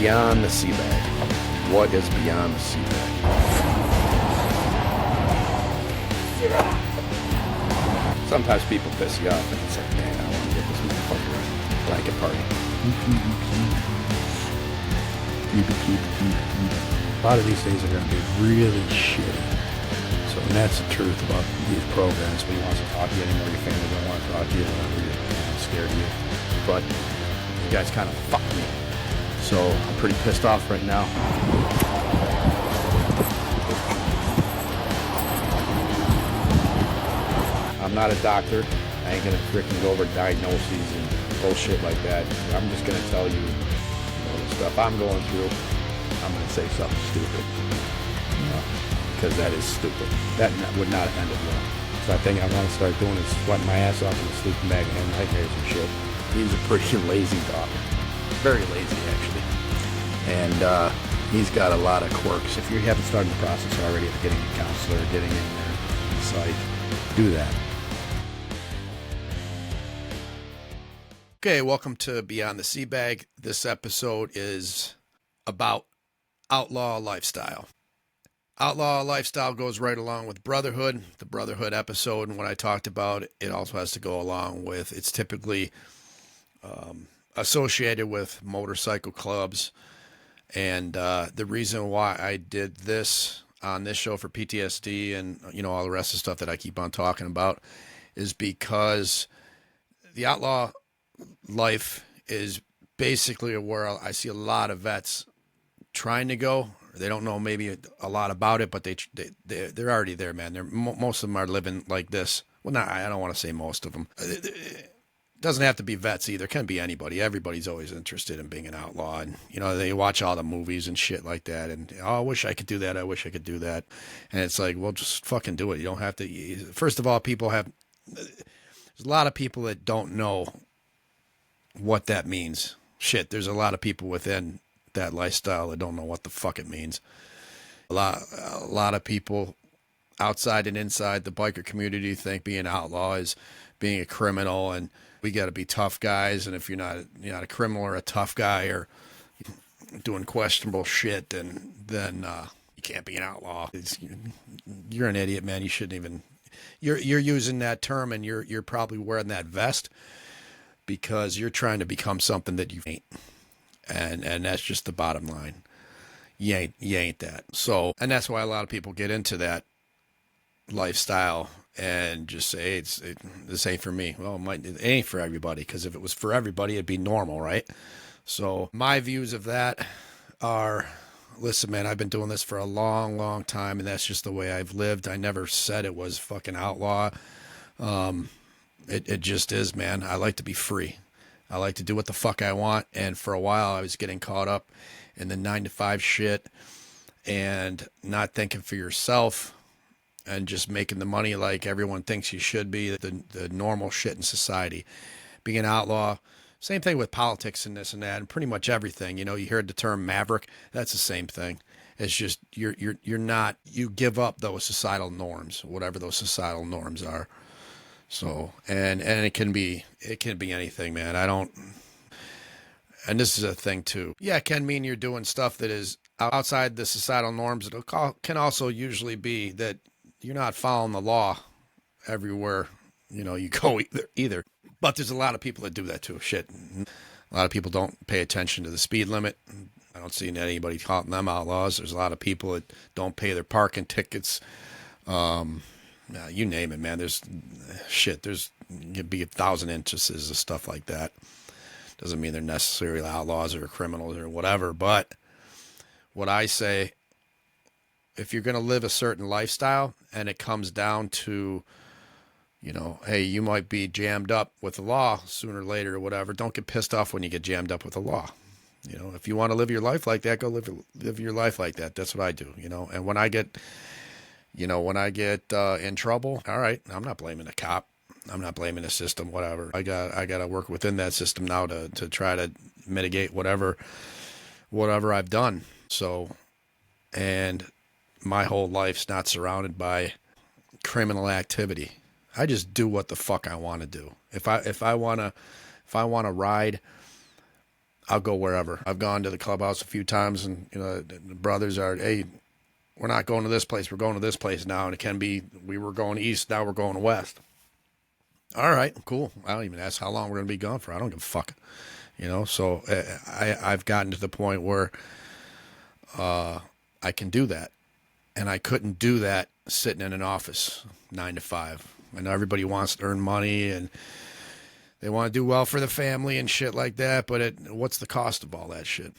Beyond the Seabag. What is Beyond the Seabag? Sometimes people piss you off and it's like, man, I want to get this motherfucker a blanket party. A lot of these things are going to be really shitty. So, and that's the truth about these programs. Nobody wants to talk to you anymore. Your family don't want to talk to you. They're scared of you. But you guys kind of fucked me. So I'm pretty pissed off right now. I'm not a doctor. I ain't gonna freaking go over diagnoses and bullshit like that. I'm just gonna tell you, the stuff I'm going through. I'm gonna say something stupid, because that is stupid. That would not end it well. So I think I'm gonna start doing is sweating my ass off in a sleeping bag and having nightmares and shit. He's a pretty lazy dog, very lazy actually, and he's got a lot of quirks. If you haven't started the process already of getting a counselor, getting in there, psych, do that. Okay, welcome to Beyond the Seabag. This episode is about outlaw lifestyle. Outlaw lifestyle goes right along with brotherhood. The brotherhood episode and what I talked about, it also has to go along with, it's typically associated with motorcycle clubs. And the reason why I did this on this show for PTSD and, all the rest of the stuff that I keep on talking about is because the outlaw life is basically where I see a lot of vets trying to go. They don't know maybe a lot about it, but they're already there, man. Most of them are living like this. Well, I don't want to say most of them. It doesn't have to be vets either. It can be anybody. Everybody's always interested in being an outlaw. And, they watch all the movies and shit like that. And, I wish I could do that. I wish I could do that. And it's like, well, just fucking do it. You don't have to. First of all, there's a lot of people that don't know what that means. Shit, there's a lot of people within that lifestyle that don't know what the fuck it means. A lot of people outside and inside the biker community think being an outlaw is being a criminal, and we got to be tough guys. And if you're not a criminal or a tough guy or doing questionable shit, then you can't be an outlaw. You're an idiot, man. You shouldn't even. You're using that term, and you're probably wearing that vest because you're trying to become something that you ain't. And that's just the bottom line. You ain't that. So, and that's why a lot of people get into that lifestyle and just say, this ain't for me. Well, it ain't for everybody, because if it was for everybody, it'd be normal, right? So my views of that are, listen, man, I've been doing this for a long, long time, and that's just the way I've lived. I never said it was fucking outlaw. It just is, man. I like to be free. I like to do what the fuck I want. And for a while, I was getting caught up in the 9-to-5 shit and not thinking for yourself and just making the money like everyone thinks you should be, the normal shit in society. Being an outlaw, same thing with politics and this and that, and pretty much everything. You heard the term maverick. That's the same thing. It's just you're not, you give up those societal norms, whatever those societal norms are. So, and it can be anything, man. And this is a thing too. Yeah, it can mean you're doing stuff that is outside the societal norms. It can also usually be that you're not following the law everywhere, you go either. But there's a lot of people that do that too. Shit. A lot of people don't pay attention to the speed limit. I don't see anybody calling them outlaws. There's a lot of people that don't pay their parking tickets. You name it, man. There's could be 1,000 instances of stuff like that. Doesn't mean they're necessarily outlaws or criminals or whatever. But what I say, if you're going to live a certain lifestyle and it comes down to, hey, you might be jammed up with the law sooner or later or whatever, don't get pissed off when you get jammed up with the law. If you want to live your life like that, go live your life like that. That's what I do, And when I get in trouble, all right, I'm not blaming the cop. I'm not blaming the system, whatever. I got to work within that system now to try to mitigate whatever I've done. So, and my whole life's not surrounded by criminal activity. I just do what the fuck I want to do. If I want to ride I'll go wherever. I've gone to the clubhouse a few times, and the brothers are, hey, we're not going to this place. We're going to this place now, and it can be we were going east, now we're going west. All right, cool. I don't even ask how long we're going to be gone for. I don't give a fuck. So I've gotten to the point where I can do that, and I couldn't do that sitting in an office 9 to 5. I know everybody wants to earn money and they want to do well for the family and shit like that, but what's the cost of all that shit?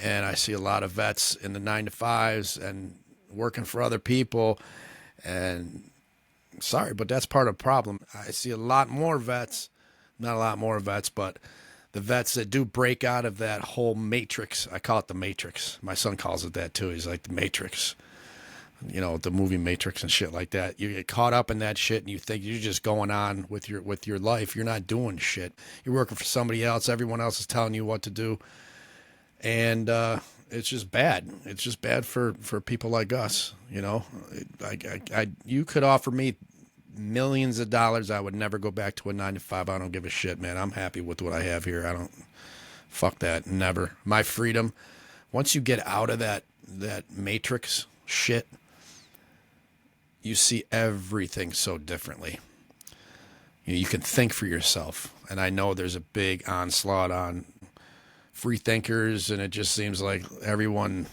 And I see a lot of vets in the 9 to 5s and working for other people, and sorry, but that's part of the problem. I see a lot more vets, not a lot more vets, but the vets that do break out of that whole matrix. I call it the matrix. My son calls it that too. He's like, the matrix, the movie Matrix and shit like that. You get caught up in that shit and you think you're just going on with your life. You're not doing shit. You're working for somebody else. Everyone else is telling you what to do. And it's just bad. It's just bad for people like us. You could offer me millions of dollars. I would never go back to a 9 to 5. I don't give a shit, man. I'm happy with what I have here. Fuck that. Never. My freedom. Once you get out of that matrix shit, you see everything so differently. You can think for yourself. And I know there's a big onslaught on free thinkers, and it just seems like everyone,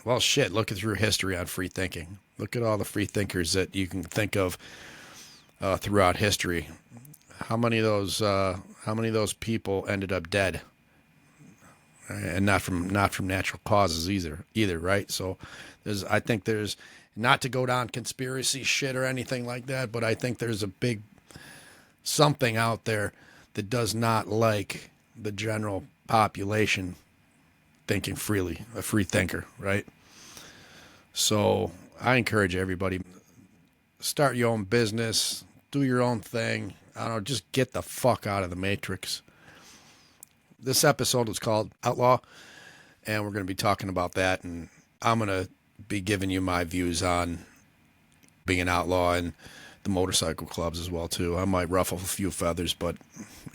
well, shit, look through history on free thinking. Look at all the free thinkers that you can think of throughout history. How many of those people ended up dead, and not from natural causes either, right? So I think there's, not to go down conspiracy shit or anything like that, but I think there's a big something out there that does not like the general population thinking freely, a free thinker, right? So I encourage everybody, start your own business, do your own thing. I don't know, just get the fuck out of the matrix. This episode is called Outlaw, and we're going to be talking about that, and I'm going to be giving you my views on being an outlaw and the motorcycle clubs as well too. I might ruffle a few feathers, but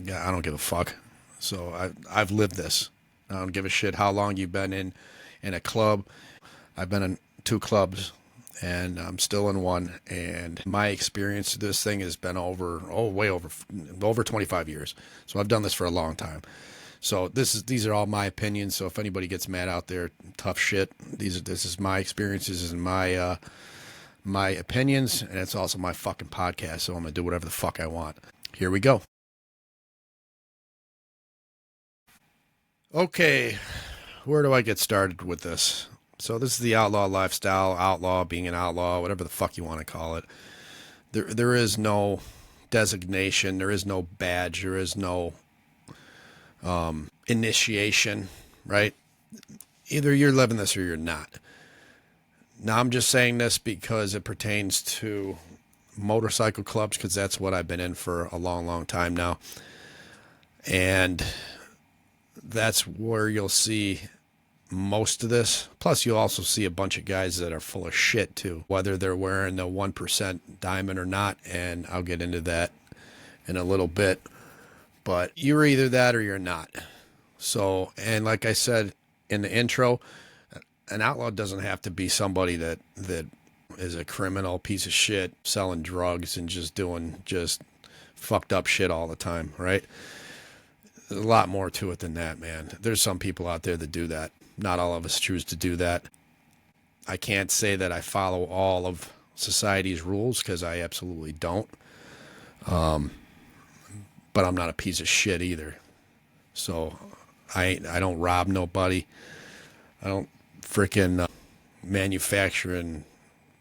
yeah, I don't give a fuck. So I've lived this. I don't give a shit how long you've been in a club. I've been in 2 clubs, and I'm still in one. And my experience to this thing has been way over 25 years. So I've done this for a long time. So these are all my opinions. So if anybody gets mad out there, tough shit. This is my experiences and my opinions, and it's also my fucking podcast. So I'm gonna do whatever the fuck I want. Here we go. Okay, where do I get started with this? So this is the outlaw lifestyle, outlaw, being an outlaw, whatever the fuck you want to call it. There is no designation, there is no badge, there is no initiation, right? Either you're living this or you're not. Now I'm just saying this because it pertains to motorcycle clubs, because that's what I've been in for a long, long time now. And that's where you'll see most of this. Plus, you'll also see a bunch of guys that are full of shit too, whether they're wearing the 1% diamond or not. And I'll get into that in a little bit. But you're either that or you're not. So, and like I said in the intro, an outlaw doesn't have to be somebody that is a criminal piece of shit, selling drugs and just doing fucked up shit all the time, right? There's a lot more to it than that, man. There's some people out there that do that. Not all of us choose to do that. I can't say that I follow all of society's rules, because I absolutely don't. But I'm not a piece of shit either. So I don't rob nobody. I don't freaking manufacture and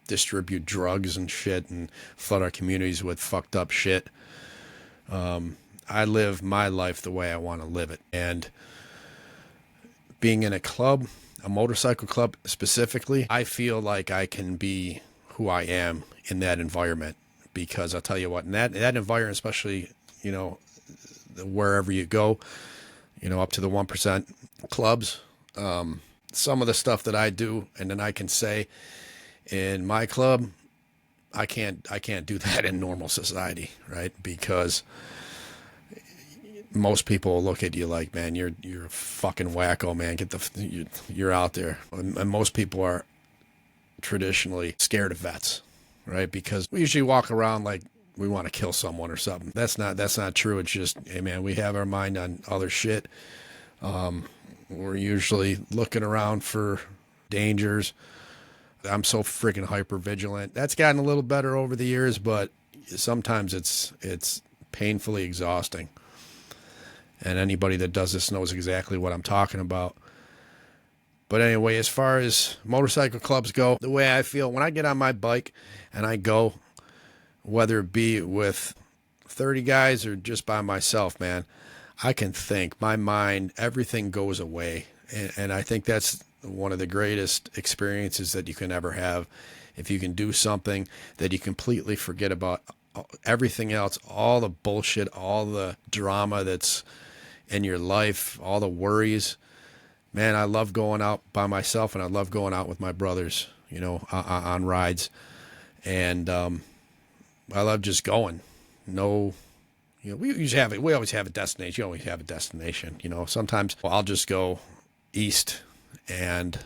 distribute drugs and shit and flood our communities with fucked up shit. I live my life the way I want to live it. And being in a club, a motorcycle club specifically, I feel like I can be who I am in that environment. Because I'll tell you what, in that environment, especially, wherever you go, up to the 1% clubs, some of the stuff that I do, and then I can say in my club, I can't do that in normal society, right? Because most people will look at you like, man, you're a fucking wacko, man. You're out there. And most people are traditionally scared of vets, right? Because we usually walk around like we want to kill someone or something. That's not true. It's just, hey man, we have our mind on other shit. We're usually looking around for dangers. I'm so freaking hyper vigilant. That's gotten a little better over the years, but sometimes it's painfully exhausting. And anybody that does this knows exactly what I'm talking about. But anyway, as far as motorcycle clubs go, the way I feel when I get on my bike and I go, whether it be with 30 guys or just by myself, man, I can think. My mind, everything goes away. And I think that's one of the greatest experiences that you can ever have. If you can do something that you completely forget about everything else, all the bullshit, all the drama that's in your life, all the worries. Man, I love going out by myself, and I love going out with my brothers, on rides. And I love just going. No, we always have a destination. You always have a destination. Sometimes I'll just go east, and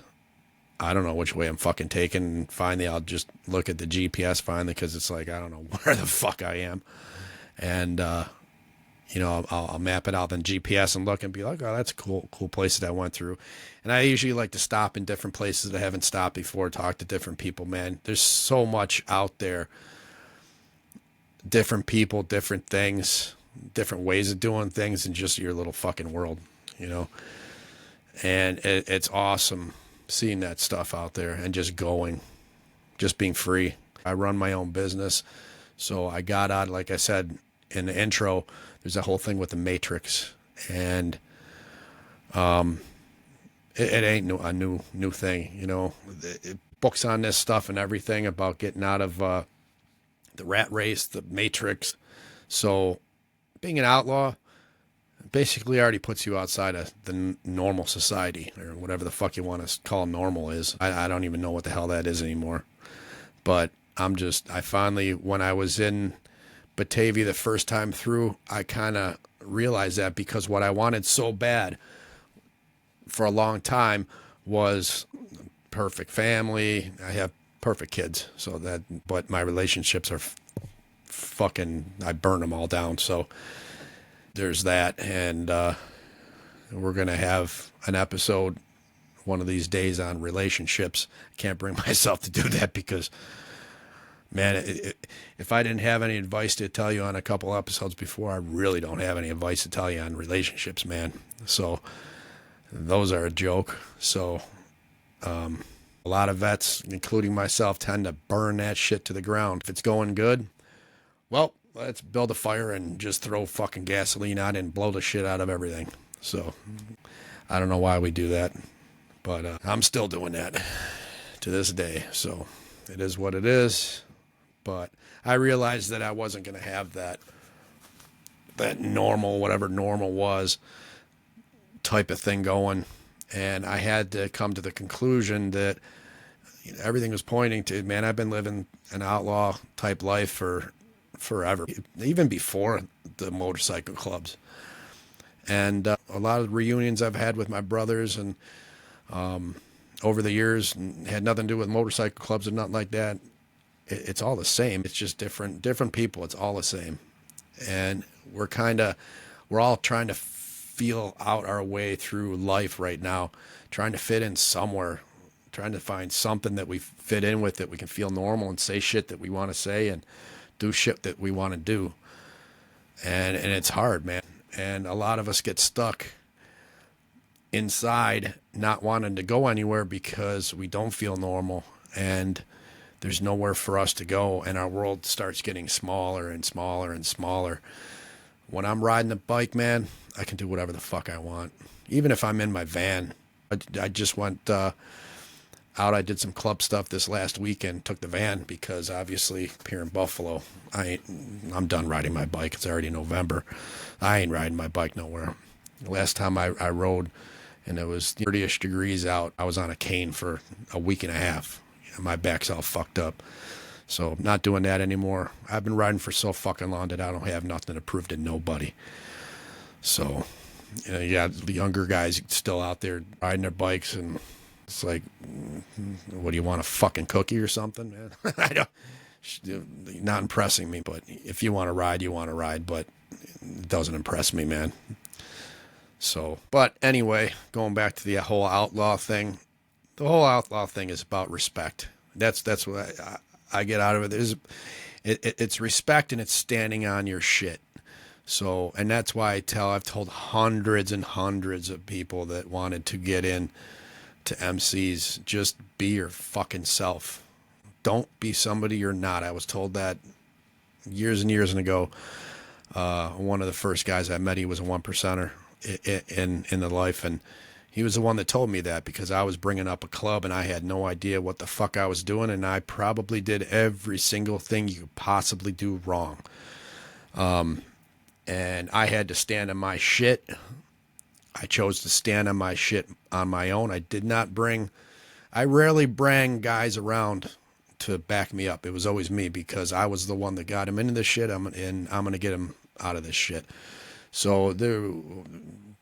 I don't know which way I'm fucking taking. And finally, I'll just look at the GPS finally, because it's like, I don't know where the fuck I am. And, I'll map it out on GPS and look and be like, oh, that's a cool place that I went through. And I usually like to stop in different places that I haven't stopped before, talk to different people, man. There's so much out there. Different people, different things, different ways of doing things in just your little fucking world, And it's awesome seeing that stuff out there and just going, just being free. I run my own business. So I got out, like I said in the intro, there's that whole thing with the Matrix, and it ain't a new thing, books on this stuff and everything about getting out of the rat race, the Matrix. So being an outlaw basically already puts you outside of the normal society, or whatever the fuck you want to call normal is. I don't even know what the hell that is anymore. But I finally, when I was in Batavia the first time through, I kind of realized that, because what I wanted so bad for a long time was perfect family. I have perfect kids, but my relationships are fucking, I burn them all down. So there's that. And we're going to have an episode one of these days on relationships. I can't bring myself to do that because, man, if I didn't have any advice to tell you on a couple episodes before, I really don't have any advice to tell you on relationships, man. So those are a joke. So a lot of vets, including myself, tend to burn that shit to the ground. If it's going good, well, let's build a fire and just throw fucking gasoline on it and blow the shit out of everything. So I don't know why we do that, but I'm still doing that to this day. So it is what it is. But I realized that I wasn't going to have that normal, whatever normal was, type of thing going. And I had to come to the conclusion that everything was pointing to, man, I've been living an outlaw type life for forever, even before the motorcycle clubs. And a lot of reunions I've had with my brothers and over the years, had nothing to do with motorcycle clubs or nothing like that. It's all the same. It's just different people. It's all the same. And we're all trying to feel out our way through life right now, trying to fit in somewhere, trying to find something that we fit in with, that we can feel normal and say shit that we want to say and do shit that we want to do. And it's hard, man. And a lot of us get stuck inside, not wanting to go anywhere because we don't feel normal and there's nowhere for us to go, and our world starts getting smaller and smaller and smaller. When I'm riding a bike, man, I can do whatever the fuck I want. Even if I'm in my van. I just went out. I did some club stuff this last weekend, took the van because obviously here in Buffalo, I'm done riding my bike. It's already November. I ain't riding my bike nowhere. The last time I rode, and it was 30-ish degrees out, I was on a cane for a week and a half. My back's all fucked up. So I'm not doing that anymore. I've been riding for so fucking long that I don't have nothing to prove to nobody. So, you got the younger guys still out there riding their bikes, and it's like, what do you want, a fucking cookie or something, man? I don't, not impressing me, but if you want to ride, you want to ride, but it doesn't impress me, man. So, but anyway, going back to the whole outlaw thing, the whole outlaw thing is about respect. That's what I get out of it. It's respect, and it's standing on your shit. So, and that's why I've told hundreds and hundreds of people that wanted to get in to MCs, just be your fucking self. Don't be somebody you're not. I was told that years and years ago. One of the first guys I met, he was a 1%er in the life, and he was the one that told me that, because I was bringing up a club and I had no idea what the fuck I was doing, and I probably did every single thing you could possibly do wrong. And I had to stand on my shit. I chose to stand on my shit on my own. I rarely bring guys around to back me up. It was always me, because I was the one that got him into this shit, and I'm going to get him out of this shit. So there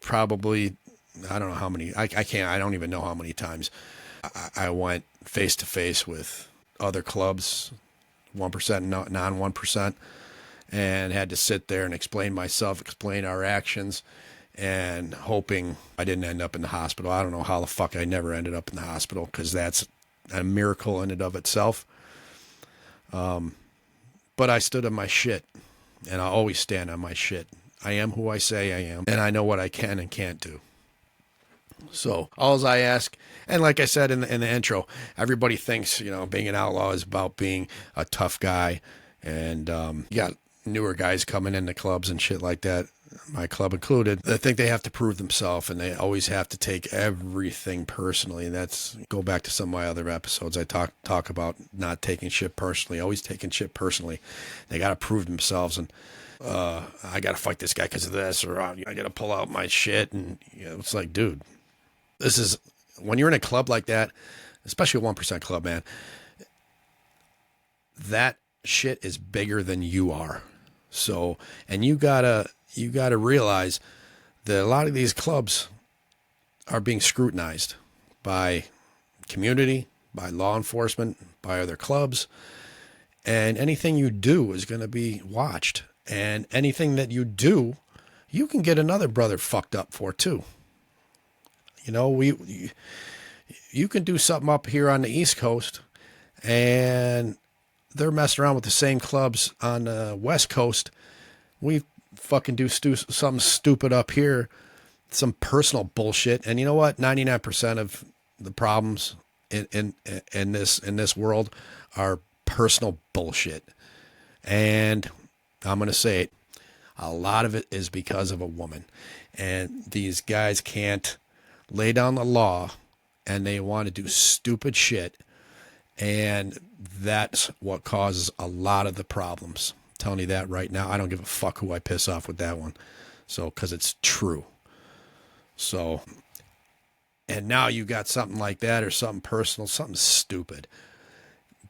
probably, I don't know how many, I don't even know how many times I went face to face with other clubs, 1%, non 1%, and had to sit there and explain myself, explain our actions, and hoping I didn't end up in the hospital. I don't know how the fuck I never ended up in the hospital, because that's a miracle in and of itself. But I stood on my shit, and I always stand on my shit. I am who I say I am, and I know what I can and can't do. So all I ask, and like I said in the intro, everybody thinks, being an outlaw is about being a tough guy, and you got newer guys coming into clubs and shit like that, my club included. They think they have to prove themselves, and they always have to take everything personally. And that's, go back to some of my other episodes. I talk about not taking shit personally, always taking shit personally. They got to prove themselves, and I got to fight this guy because of this, or I got to pull out my shit. And it's like, dude, this is, when you're in a club like that, especially a 1% club, man, that shit is bigger than you are. So, and you gotta realize that a lot of these clubs are being scrutinized by community, by law enforcement, by other clubs, and anything you do is going to be watched. And anything that you do, you can get another brother fucked up for too. You can do something up here on the East Coast, and they're messing around with the same clubs on the West Coast. We fucking do something stupid up here, some personal bullshit. And you know what? 99% of the problems in this world are personal bullshit. And I'm going to say it, a lot of it is because of a woman. And these guys can't lay down the law, and they want to do stupid shit. And that's what causes a lot of the problems. I'm telling you that right now. I don't give a fuck who I piss off with that one. So, because it's true. So, and now you got something like that, or something personal, something stupid.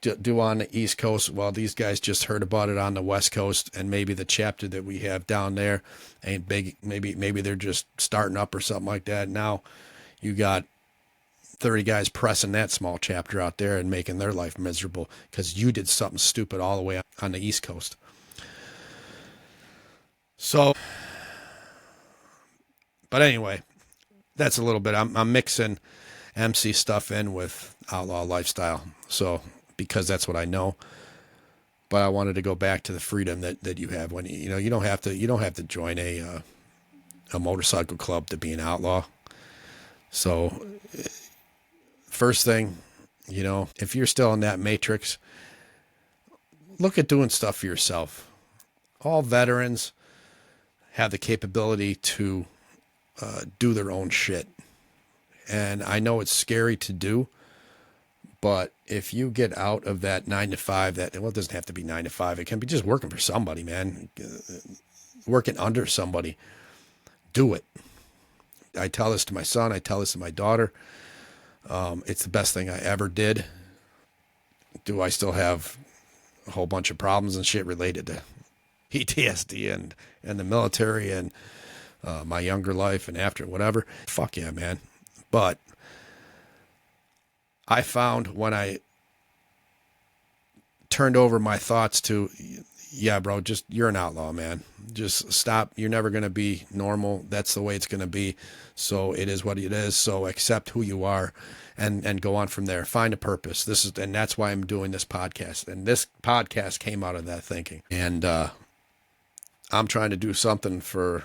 Do on the East Coast. Well, these guys just heard about it on the West Coast, and maybe the chapter that we have down there ain't big. Maybe they're just starting up or something like that. Now you got 30 guys pressing that small chapter out there and making their life miserable because you did something stupid all the way on the East Coast. So, but anyway, that's a little bit. I'm mixing MC stuff in with outlaw lifestyle. So, because that's what I know. But I wanted to go back to the freedom that you have when you don't have to join a motorcycle club to be an outlaw. So, first thing, if you're still in that matrix, look at doing stuff for yourself. All veterans have the capability to do their own shit. And I know it's scary to do, but if you get out of that 9 to 5, it doesn't have to be 9 to 5. It can be just working for somebody, man. Working under somebody. Do it. I tell this to my son. I tell this to my daughter. It's the best thing I ever did. Do I still have a whole bunch of problems and shit related to PTSD and the military and my younger life and after, whatever. Fuck yeah, man. But I found when I turned over my thoughts to, yeah, bro, just you're an outlaw, man. Just stop. You're never going to be normal. That's the way it's going to be. So it is what it is. So accept who you are and go on from there. Find a purpose. And that's why I'm doing this podcast. And this podcast came out of that thinking. And I'm trying to do something for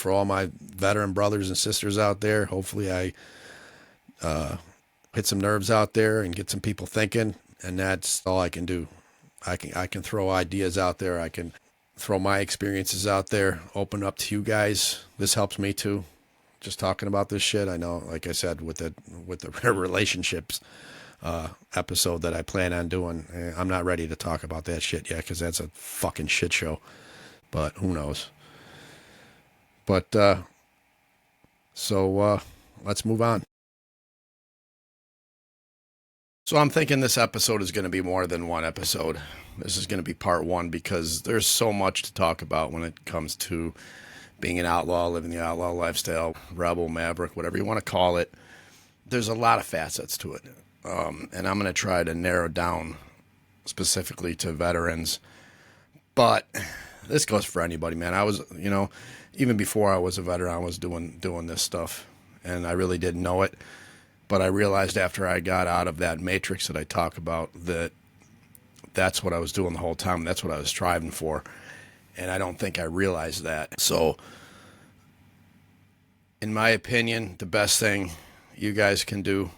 all my veteran brothers and sisters out there. Hopefully I hit some nerves out there and get some people thinking. And that's all I can do. I can throw ideas out there. I can throw my experiences out there, open up to you guys. This helps me too. Just talking about this shit. I know, like I said, with the relationships episode that I plan on doing, I'm not ready to talk about that shit yet because that's a fucking shit show. But who knows? But so let's move on. So I'm thinking this episode is going to be more than one episode. This is going to be part one because there's so much to talk about when it comes to being an outlaw, living the outlaw lifestyle, rebel, maverick, whatever you want to call it. There's a lot of facets to it. And I'm going to try to narrow down specifically to veterans. But this goes for anybody, man. I was, even before I was a veteran, I was doing this stuff. And I really didn't know it. But I realized after I got out of that matrix that I talk about that that's what I was doing the whole time. That's what I was striving for. And I don't think I realized that. So, in my opinion, the best thing you guys can do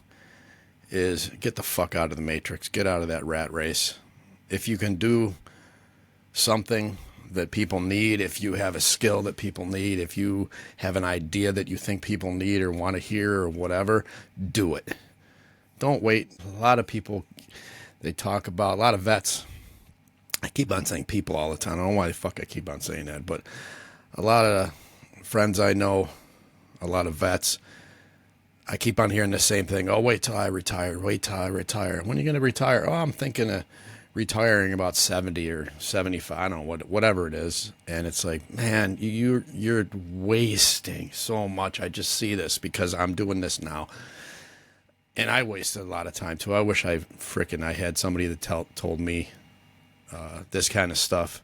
is get the fuck out of the matrix. Get out of that rat race. If you can do something that people need, if you have a skill that people need, if you have an idea that you think people need or want to hear or whatever, do it. Don't wait. A lot of people, they talk about, a lot of vets, I keep on saying people all the time. I don't know why the fuck I keep on saying that, but a lot of friends I know, a lot of vets, I keep on hearing the same thing. Oh, wait till I retire. Wait till I retire. When are you going to retire? Oh, I'm thinking of retiring about 70 or 75. I don't know, whatever it is. And it's like, man, you're wasting so much. I just see this because I'm doing this now. And I wasted a lot of time too. I wish I had somebody that told me this kind of stuff.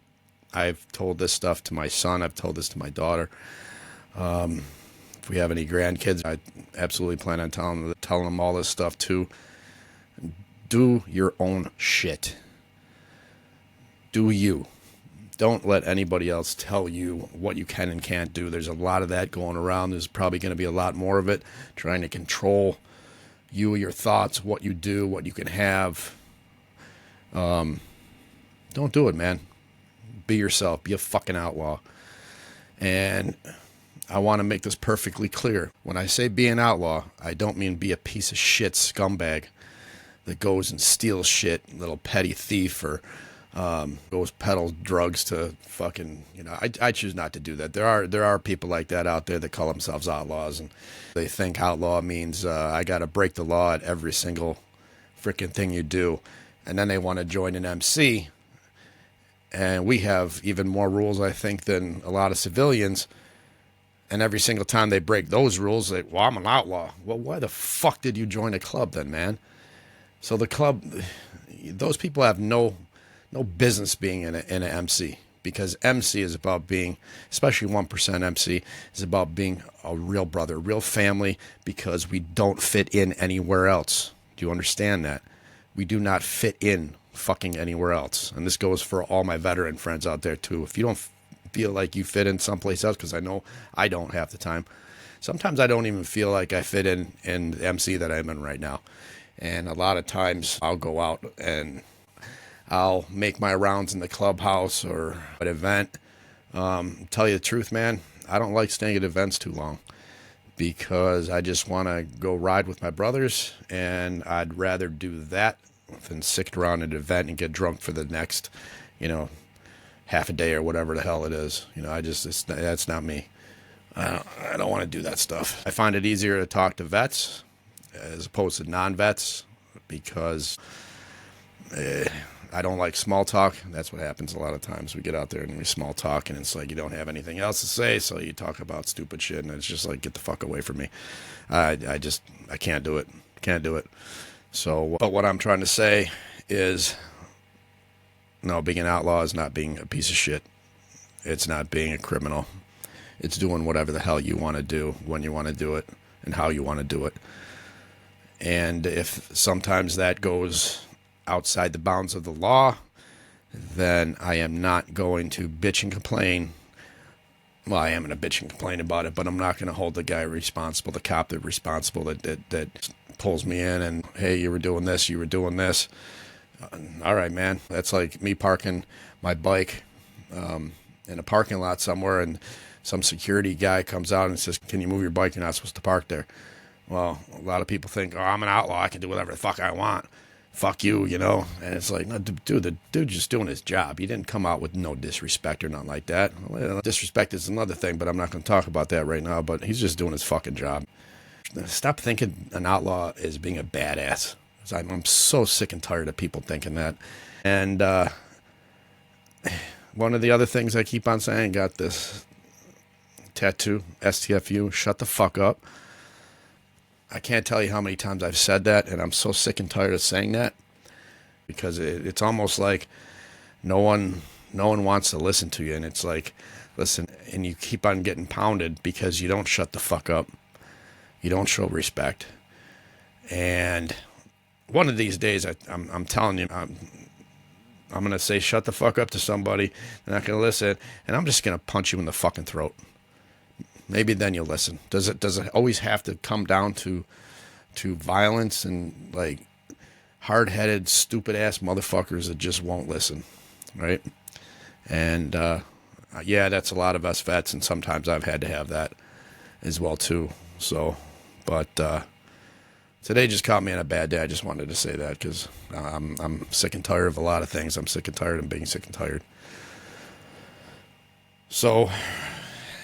I've told this stuff to my son. I've told this to my daughter. If we have any grandkids, I absolutely plan on telling them all this stuff too. Do your own shit. Do you. Don't let anybody else tell you what you can and can't do. There's a lot of that going around. There's probably going to be a lot more of it, trying to control you, your thoughts, what you do, what you can have. Don't do it, man. Be yourself. Be a fucking outlaw. And I want to make this perfectly clear. When I say be an outlaw, I don't mean be a piece of shit scumbag that goes and steals shit, little petty thief, or goes peddle drugs to fucking, I choose not to do that. There are people like that out there that call themselves outlaws, and they think outlaw means I got to break the law at every single freaking thing you do. And then they want to join an MC, and we have even more rules, I think, than a lot of civilians. And every single time they break those rules, well, I'm an outlaw. Well, why the fuck did you join a club then, man? So the club, those people have no business being in an MC, because MC is about being, especially 1% MC, is about being a real brother, real family, because we don't fit in anywhere else. Do you understand that? We do not fit in fucking anywhere else. And this goes for all my veteran friends out there too. If you don't feel like you fit in someplace else, because I know I don't half the time. Sometimes I don't even feel like I fit in the MC that I'm in right now. And a lot of times I'll go out and I'll make my rounds in the clubhouse or an event. Tell you the truth, man, I don't like staying at events too long, because I just want to go ride with my brothers, and I'd rather do that than sit around at an event and get drunk for the next, half a day or whatever the hell it is. That's not me. I don't want to do that stuff. I find it easier to talk to vets as opposed to non-vets, because I I don't like small talk. That's what happens a lot of times. We get out there and we small talk, and it's like you don't have anything else to say, so you talk about stupid shit, and it's just like, get the fuck away from me. I can't do it. Can't do it. So, but what I'm trying to say is, no, being an outlaw is not being a piece of shit. It's not being a criminal. It's doing whatever the hell you want to do, when you want to do it, and how you want to do it. And if sometimes that goes outside the bounds of the law, then I am not going to bitch and complain. Well, I am going to bitch and complain about it, but I'm not going to hold the guy responsible, the cop that responsible that pulls me in and, hey, you were doing this, you were doing this. All right, man. That's like me parking my bike in a parking lot somewhere, and some security guy comes out and says, can you move your bike? You're not supposed to park there. Well, a lot of people think, oh, I'm an outlaw. I can do whatever the fuck I want. Fuck you, you know? And it's like, no, dude, the dude's just doing his job. He didn't come out with no disrespect or nothing like that. Well, disrespect is another thing, but I'm not going to talk about that right now. But he's just doing his fucking job. Stop thinking an outlaw is being a badass. I'm so sick and tired of people thinking that. And one of the other things I keep on saying, got this tattoo, STFU, shut the fuck up. I can't tell you how many times I've said that, and I'm so sick and tired of saying that, because it's almost like no one wants to listen to you, and it's like, listen, and you keep on getting pounded because you don't shut the fuck up. You don't show respect. And one of these days, I'm telling you, I'm going to say shut the fuck up to somebody. They're not going to listen, and I'm just going to punch you in the fucking throat. Maybe then you'll listen. Does it always have to come down to violence and like hard-headed, stupid-ass motherfuckers that just won't listen, right? And yeah, that's a lot of us vets, and sometimes I've had to have that as well too. So, but today just caught me on a bad day. I just wanted to say that because I'm sick and tired of a lot of things. I'm sick and tired of being sick and tired. So,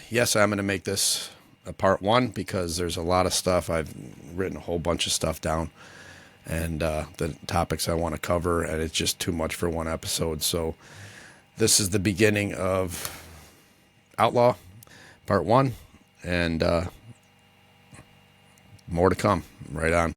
yes, I'm going to make this a part one because there's a lot of stuff. I've written a whole bunch of stuff down, and the topics I want to cover, and it's just too much for one episode. So this is the beginning of Outlaw, part one, and more to come. Right on.